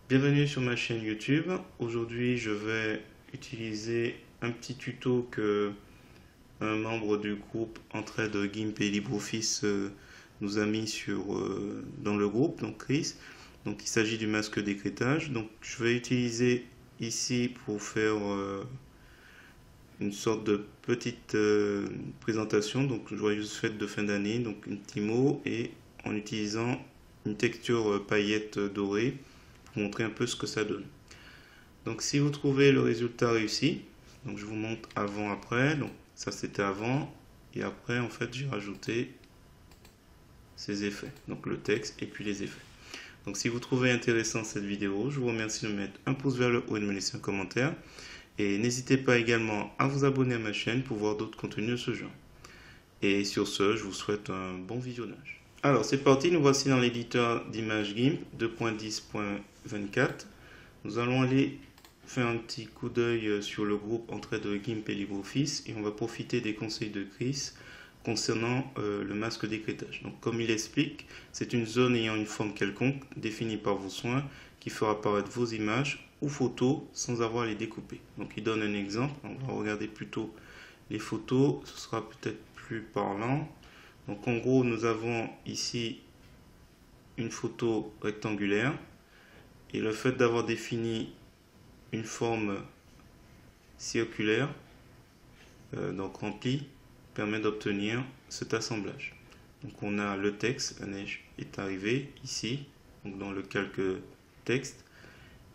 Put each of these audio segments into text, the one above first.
Bienvenue sur ma chaîne YouTube. Aujourd'hui, je vais utiliser un petit tuto que un membre du groupe Entraide GIMP et LibreOffice nous a mis dans le groupe, donc Chris. Donc, il s'agit du masque d'écrêtage. Donc, je vais utiliser ici pour faire une sorte de petite présentation. Donc, joyeuse fête de fin d'année. Donc, un petit mot et en utilisant une texture paillette dorée pour montrer un peu ce que ça donne. Donc si vous trouvez le résultat réussi, donc je vous montre avant après, donc ça c'était avant et après en fait j'ai rajouté ces effets, donc le texte et puis les effets. Donc si vous trouvez intéressant cette vidéo, je vous remercie de mettre un pouce vers le haut et de me laisser un commentaire et n'hésitez pas également à vous abonner à ma chaîne pour voir d'autres contenus de ce genre. Et sur ce, je vous souhaite un bon visionnage. Alors c'est parti, nous voici dans l'éditeur d'images GIMP 2.10.24. Nous allons aller faire un petit coup d'œil sur le groupe Entraide GIMP et LibreOffice et on va profiter des conseils de Chris concernant le masque d'écrêtage. Donc comme il explique, c'est une zone ayant une forme quelconque définie par vos soins qui fera apparaître vos images ou photos sans avoir à les découper. Donc il donne un exemple, on va regarder plutôt les photos, ce sera peut-être plus parlant. Donc en gros, nous avons ici une photo rectangulaire et le fait d'avoir défini une forme circulaire, donc remplie, permet d'obtenir cet assemblage. Donc on a le texte, la neige est arrivée ici, donc dans le calque texte,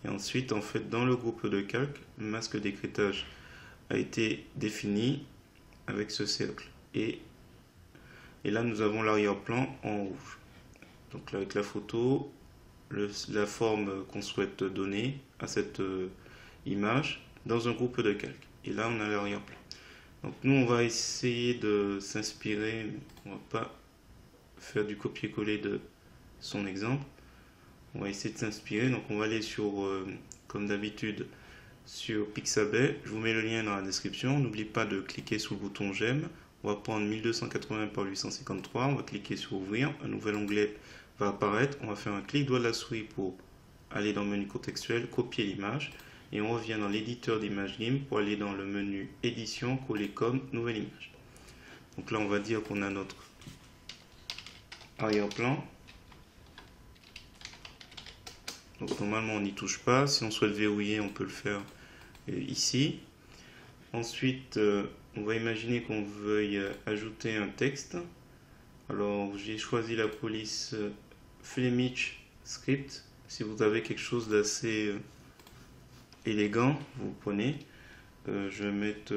et ensuite en fait dans le groupe de calque, le masque d'écrêtage a été défini avec ce cercle. Et là, nous avons l'arrière-plan en rouge. Donc là, avec la photo, la forme qu'on souhaite donner à cette image dans un groupe de calque. Et là, on a l'arrière-plan. Donc nous, on va essayer de s'inspirer, on ne va pas faire du copier-coller de son exemple. On va essayer de s'inspirer. Donc on va aller comme d'habitude, sur Pixabay. Je vous mets le lien dans la description. N'oubliez pas de cliquer sur le bouton j'aime. On va prendre 1280 par 853, on va cliquer sur ouvrir, un nouvel onglet va apparaître, on va faire un clic droit de la souris pour aller dans le menu contextuel, copier l'image, et on revient dans l'éditeur d'image GIMP pour aller dans le menu édition, coller comme, nouvelle image. Donc là on va dire qu'on a notre arrière-plan. Donc normalement on n'y touche pas, si on souhaite verrouiller on peut le faire ici. Ensuite, on va imaginer qu'on veuille ajouter un texte. Alors, j'ai choisi la police Flemish Script. Si vous avez quelque chose d'assez élégant, vous prenez. Je vais mettre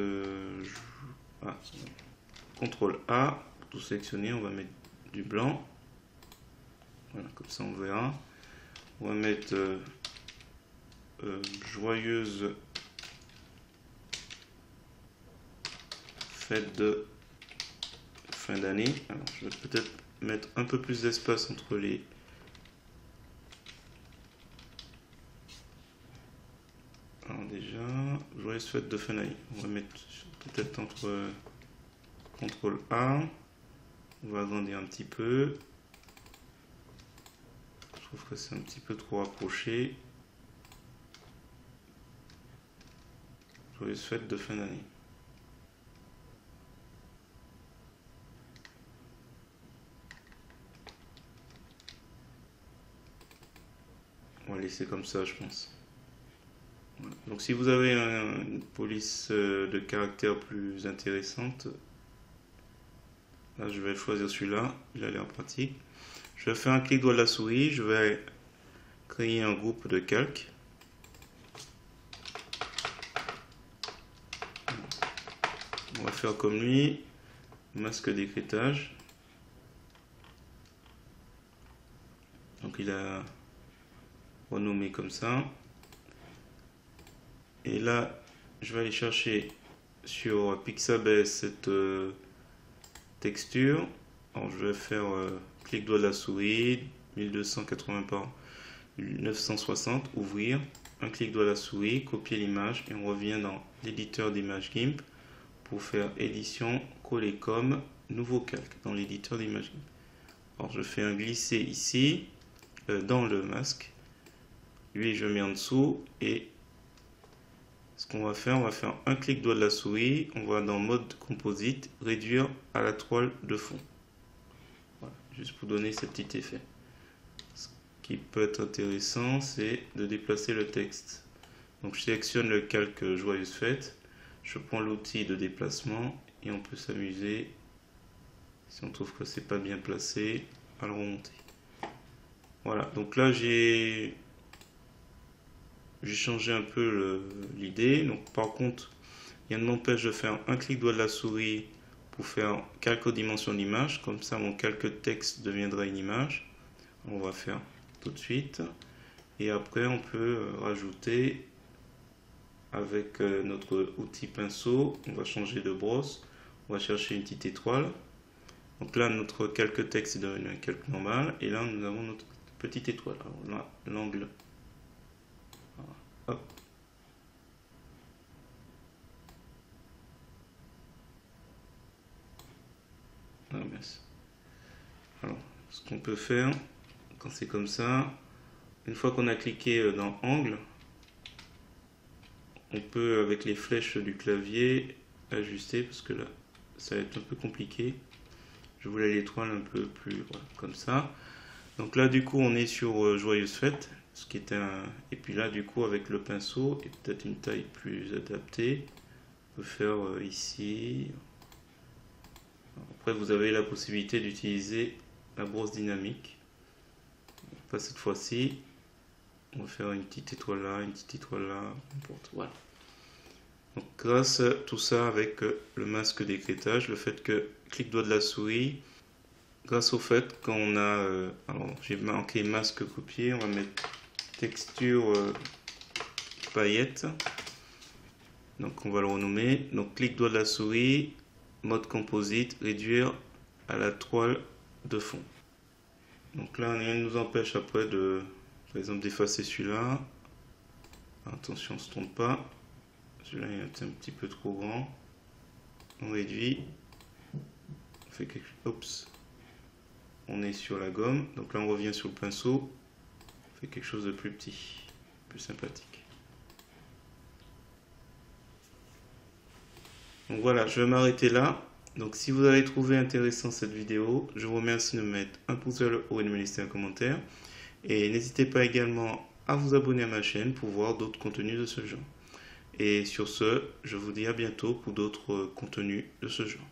CTRL A pour tout sélectionner. On va mettre du blanc. Voilà, comme ça on verra. On va mettre joyeuse fête de fin d'année. Alors, je vais peut-être mettre un peu plus d'espace entre les... Alors déjà, joyeuse fête de fin d'année. On va mettre peut-être entre CTRL A. On va agrandir un petit peu. Je trouve que c'est un petit peu trop rapproché. Joyeuse fête de fin d'année. On va laisser comme ça, je pense. Voilà. Donc si vous avez une police de caractère plus intéressante, là je vais choisir celui-là, il a l'air pratique. Je vais faire un clic droit de la souris, je vais créer un groupe de calque. On va faire comme lui, masque d'écrêtage. Donc il a renommé comme ça. Et là, je vais aller chercher sur Pixabay cette texture. Alors je vais faire clic droit de la souris, 1280 par 960, ouvrir. Un clic droit de la souris, copier l'image et on revient dans l'éditeur d'image GIMP pour faire édition, coller comme, nouveau calque dans l'éditeur d'image GIMP. Alors je fais un glisser ici dans le masque lui je mets en dessous et ce qu'on va faire, on va faire un clic droit de la souris, on va dans mode composite, réduire à la toile de fond. Voilà, juste pour donner ce petit effet. Ce qui peut être intéressant, c'est de déplacer le texte. Donc je sélectionne le calque Joyeuse Fête, je prends l'outil de déplacement et on peut s'amuser, si on trouve que c'est pas bien placé, à le remonter. Voilà, donc là j'ai changé un peu l'idée. Donc par contre, rien ne m'empêche de faire un clic droit de la souris pour faire calque aux dimensions de l'image. Comme ça, mon calque texte deviendra une image. On va faire tout de suite. Et après, on peut rajouter avec notre outil pinceau. On va changer de brosse. On va chercher une petite étoile. Donc là, notre calque texte est devenu un calque normal. Et là, nous avons notre petite étoile. Alors là, l'angle. Hop. Ah, mince. Alors, ce qu'on peut faire, quand c'est comme ça, une fois qu'on a cliqué dans Angle, on peut, avec les flèches du clavier, ajuster, parce que là, ça va être un peu compliqué. Je voulais l'étoile un peu plus, voilà, comme ça. Donc là, du coup, on est sur Joyeuse Fête, ce qui est un... Et puis là, du coup, avec le pinceau, et peut-être une taille plus adaptée, on peut faire ici. Après, vous avez la possibilité d'utiliser la brosse dynamique. Pas cette fois-ci. On va faire une petite étoile là, une petite étoile là, n'importe. Voilà. Donc, grâce à tout ça, avec le masque d'écrêtage, le fait que clic droit de la souris, grâce au fait qu'on a... alors, j'ai marqué masque copier, on va mettre texture paillette. Donc, on va le renommer. Donc, clic droit de la souris, mode composite, réduire à la toile de fond. Donc là, rien ne nous empêche après de, par exemple, d'effacer celui-là. Attention, on ne se trompe pas. Celui-là est un petit peu trop grand. On réduit. On fait quelque... Oups. On est sur la gomme. Donc là, on revient sur le pinceau. On fait quelque chose de plus petit, plus sympathique. Donc voilà, je vais m'arrêter là. Donc si vous avez trouvé intéressant cette vidéo, je vous remercie de me mettre un pouce vers le haut et de me laisser un commentaire. Et n'hésitez pas également à vous abonner à ma chaîne pour voir d'autres contenus de ce genre. Et sur ce, je vous dis à bientôt pour d'autres contenus de ce genre.